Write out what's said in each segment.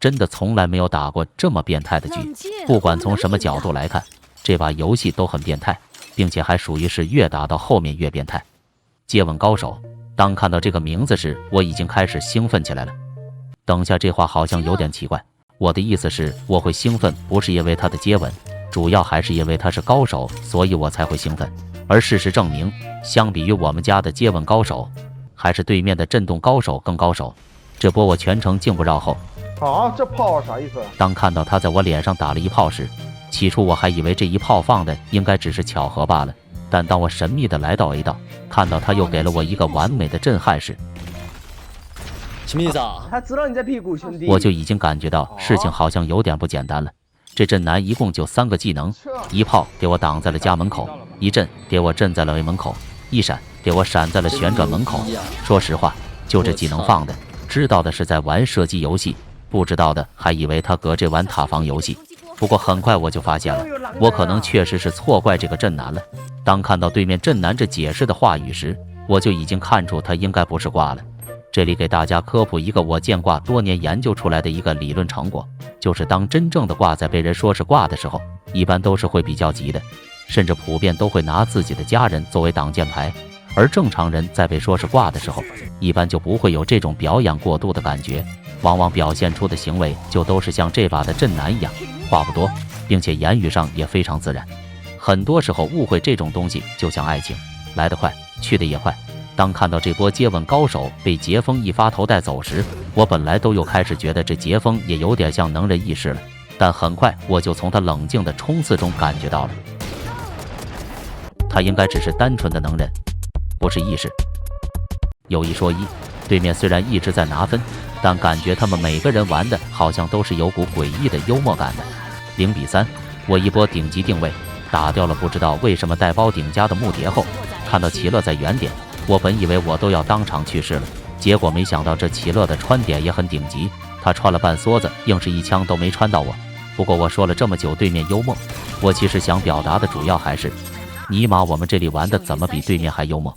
真的从来没有打过这么变态的局。不管从什么角度来看，这把游戏都很变态，并且还属于是越打到后面越变态。接吻高手，当看到这个名字时，我已经开始兴奋起来了。等下这话好像有点奇怪，我的意思是我会兴奋，不是因为他的接吻，主要还是因为他是高手，所以我才会兴奋。而事实证明，相比于我们家的接吻高手，还是对面的震动高手更高手。这波我全程静不绕后。啊，这炮啥意思？当看到他在我脸上打了一炮时，起初我还以为这一炮放的应该只是巧合罢了。但当我神秘地来到 A 道，看到他又给了我一个完美的震撼时，什么意思啊？他知道你在屁股，兄弟。我就已经感觉到事情好像有点不简单了。这震男一共就3个技能，一炮给我挡在了家门口，一震给我震在了 A 门口，一闪给我闪在了旋转门口。说实话，就这技能放的，知道的是在玩射击游戏，不知道的还以为他搁这玩塔防游戏。不过很快我就发现了，我可能确实是错怪这个震男了。当看到对面震男这解释的话语时，我就已经看出他应该不是挂了。这里给大家科普一个我见挂多年研究出来的一个理论成果，就是当真正的挂在被人说是挂的时候，一般都是会比较急的，甚至普遍都会拿自己的家人作为挡箭牌。而正常人在被说是挂的时候，一般就不会有这种表演过度的感觉，往往表现出的行为就都是像这把的震男一样，话不多，并且言语上也非常自然。很多时候误会这种东西就像爱情，来得快，去得也快。当看到这波接吻高手被杰峰一发头带走时，我本来都又开始觉得这杰峰也有点像能人异士了，但很快我就从他冷静的冲刺中感觉到了，他应该只是单纯的能人，不是异士。有一说一，对面虽然一直在拿分，但感觉他们每个人玩的好像都是有股诡异的幽默感的。0比3，我一波顶级定位打掉了不知道为什么带包顶家的木蝶后，看到齐乐在原点，我本以为我都要当场去世了，结果没想到这齐乐的穿点也很顶级，他穿了半梭子，硬是一枪都没穿到我。不过我说了这么久对面幽默，我其实想表达的主要还是，尼玛我们这里玩的怎么比对面还幽默？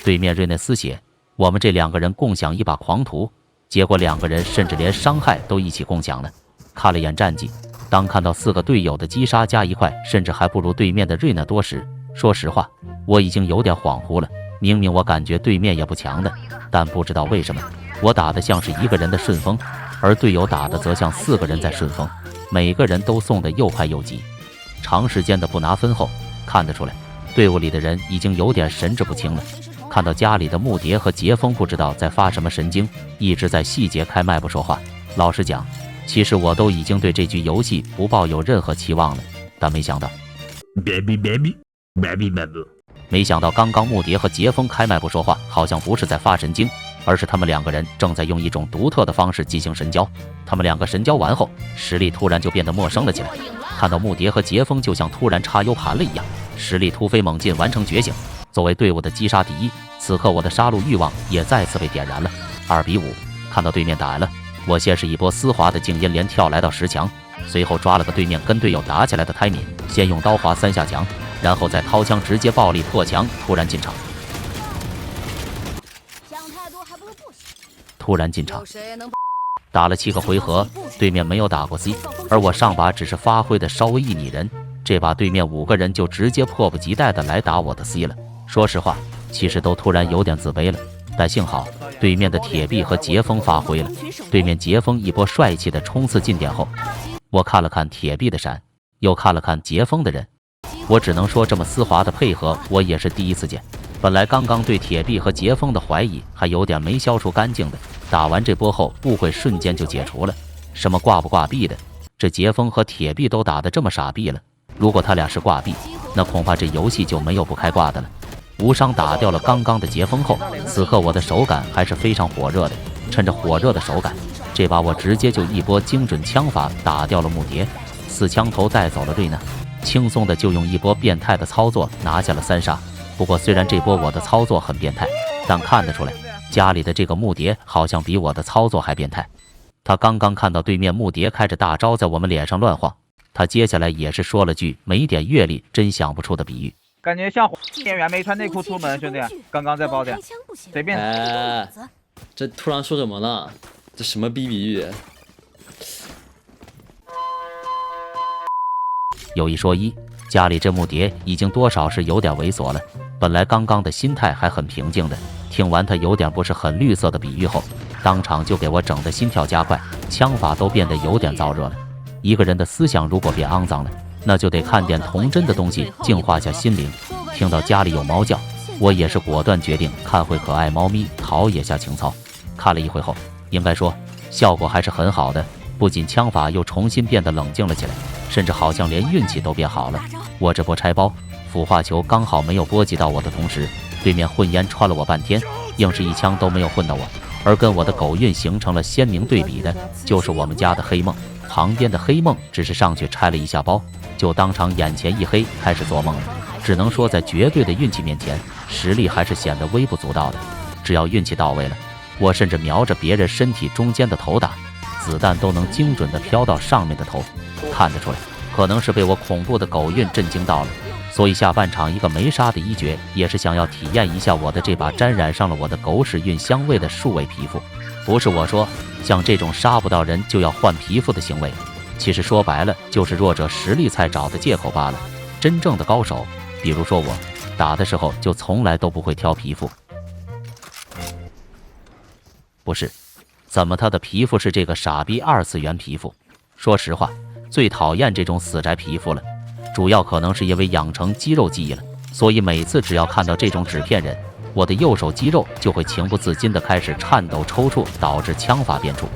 对面瑞内斯血，我们这2个人共享一把狂徒，结果2个人甚至连伤害都一起共享了。看了眼战绩，当看到4个队友的击杀加一块甚至还不如对面的瑞纳多时，说实话我已经有点恍惚了。明明我感觉对面也不强的，但不知道为什么我打的像是1个人的顺风，而队友打的则像4个人在顺风，每个人都送的又快又急。长时间的不拿分后，看得出来队伍里的人已经有点神志不清了。看到家里的木蝶和杰峰不知道在发什么神经，一直在细节开麦不说话。老实讲，其实我都已经对这局游戏不抱有任何期望了，但没想到没想到刚刚木蝶和杰峰开麦不说话，好像不是在发神经，而是他们2个人正在用一种独特的方式进行神交。他们2个神交完后，实力突然就变得陌生了起来。看到木蝶和杰峰就像突然插 U 盘了一样，实力突飞猛进，完成觉醒。作为队伍的击杀第一，此刻我的杀戮欲望也再次被点燃了。2比5，看到对面打了，我先是一波丝滑的静音连跳来到10强，随后抓了个对面跟队友打起来的泰敏，先用刀划3下墙，然后再掏枪直接暴力破墙，突然进场。打了7个回合，对面没有打过 C， 而我上把只是发挥的稍微一拟人，这把对面5个人就直接迫不及待的来打我的 C 了。说实话，其实都突然有点自卑了，但幸好对面的铁臂和杰峰发挥了。对面杰峰一波帅气的冲刺进点后，我看了看铁臂的闪，又看了看杰峰的人，我只能说这么丝滑的配合我也是第一次见。本来刚刚对铁臂和杰峰的怀疑还有点没消除干净的，打完这波后误会瞬间就解除了。什么挂不挂币的，这杰峰和铁臂都打得这么傻逼了，如果他俩是挂币，那恐怕这游戏就没有不开挂的了。无伤打掉了刚刚的杰峰后，此刻我的手感还是非常火热的。趁着火热的手感，这把我直接就一波精准枪法打掉了木蝶，4枪头带走了瑞娜，轻松的就用一波变态的操作拿下了3杀。不过虽然这波我的操作很变态，但看得出来家里的这个木蝶好像比我的操作还变态。他刚刚看到对面木蝶开着大招在我们脸上乱晃，他接下来也是说了句没点阅历真想不出的比喻，感觉像演员没穿内裤出门，兄弟，刚刚在包点，随便。这突然说什么了？这什么逼比喻？有一说一，家里这木蝶已经多少是有点猥琐了。本来刚刚的心态还很平静的，听完他有点不是很绿色的比喻后，当场就给我整的心跳加快，枪法都变得有点燥热了。一个人的思想如果变肮脏了，那就得看点童真的东西净化下心灵。听到家里有猫叫，我也是果断决定看会可爱猫咪陶冶下情操。看了一会后，应该说效果还是很好的，不仅枪法又重新变得冷静了起来，甚至好像连运气都变好了。我这波拆包腐化球刚好没有波及到我的同时，对面混烟穿了我半天，硬是一枪都没有混到我。而跟我的狗运形成了鲜明对比的，就是我们家的黑梦。旁边的黑梦只是上去拆了一下包，就当场眼前一黑，开始做梦了。只能说在绝对的运气面前，实力还是显得微不足道的。只要运气到位了，我甚至瞄着别人身体中间的头打，子弹都能精准地飘到上面的头。看得出来，可能是被我恐怖的狗运震惊到了，所以下半场一个没杀的一绝，也是想要体验一下我的这把沾染上了我的狗屎运香味的数位皮肤。不是我说，像这种杀不到人就要换皮肤的行为，其实说白了就是弱者实力才找的借口罢了。真正的高手，比如说我，打的时候就从来都不会挑皮肤。不是，怎么他的皮肤是这个傻逼二次元皮肤？说实话，最讨厌这种死宅皮肤了，主要可能是因为养成肌肉记忆了，所以每次只要看到这种纸片人，我的右手肌肉就会情不自禁地开始颤抖抽搐，导致枪法变出。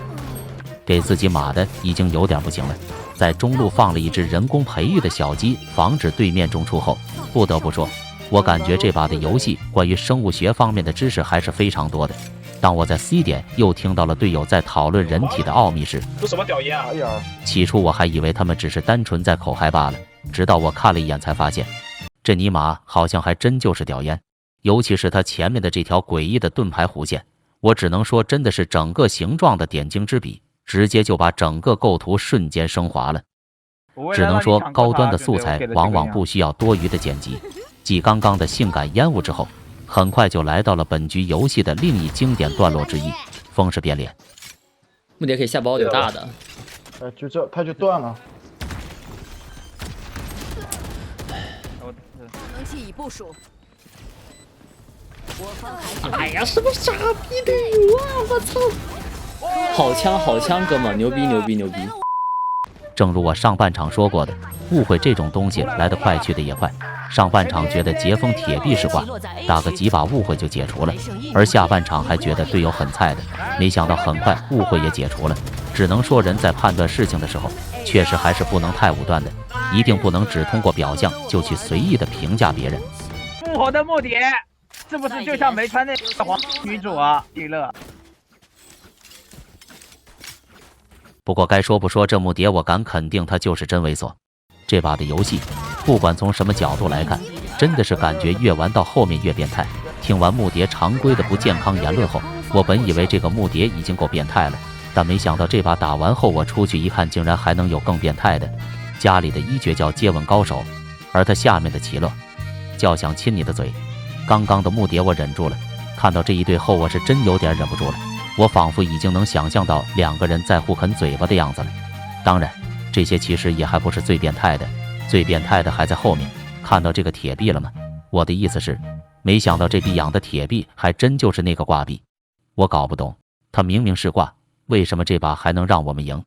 给自己码的已经有点不行了，在中路放了一只人工培育的小鸡，防止对面中出后，不得不说，我感觉这把的游戏关于生物学方面的知识还是非常多的。当我在 C 点又听到了队友在讨论人体的奥秘时，这什么屌烟啊！哎呀，起初我还以为他们只是单纯在口嗨罢了，直到我看了一眼才发现，这尼玛好像还真就是屌烟。尤其是他前面的这条诡异的盾牌弧线，我只能说真的是整个形状的点睛之笔，直接就把整个构图瞬间升华了。只能说高端的素材往往不需要多余的剪辑。继刚刚的性感烟雾之后，很快就来到了本局游戏的另一经典段落之一——风势变脸。木蝶可以下包有大的，就这他就断了。能器已部署。哎呀，什么傻逼队友啊！我操！好枪好枪，哥们，牛逼牛逼牛逼！正如我上半场说过的，误会这种东西来得快去得也快。上半场觉得截锋铁臂是挂，打个几把误会就解除了，而下半场还觉得队友很菜的，没想到很快误会也解除了。只能说人在判断事情的时候，确实还是不能太武断的，一定不能只通过表象就去随意的评价别人。复活的木蝶是不是就像没穿那个黄女主啊？娱乐。不过该说不说，这木蝶我敢肯定他就是真猥琐。这把的游戏不管从什么角度来看，真的是感觉越玩到后面越变态。听完木蝶常规的不健康言论后，我本以为这个木蝶已经够变态了，但没想到这把打完后我出去一看，竟然还能有更变态的。家里的一绝叫接吻高手，而他下面的齐乐叫想亲你的嘴。刚刚的木蝶我忍住了，看到这一对后我是真有点忍不住了。我仿佛已经能想象到两个人在互啃嘴巴的样子了。当然这些其实也还不是最变态的，最变态的还在后面。看到这个铁币了吗？我的意思是，没想到这币养的铁币还真就是那个挂币。我搞不懂，他明明是挂，为什么这把还能让我们赢？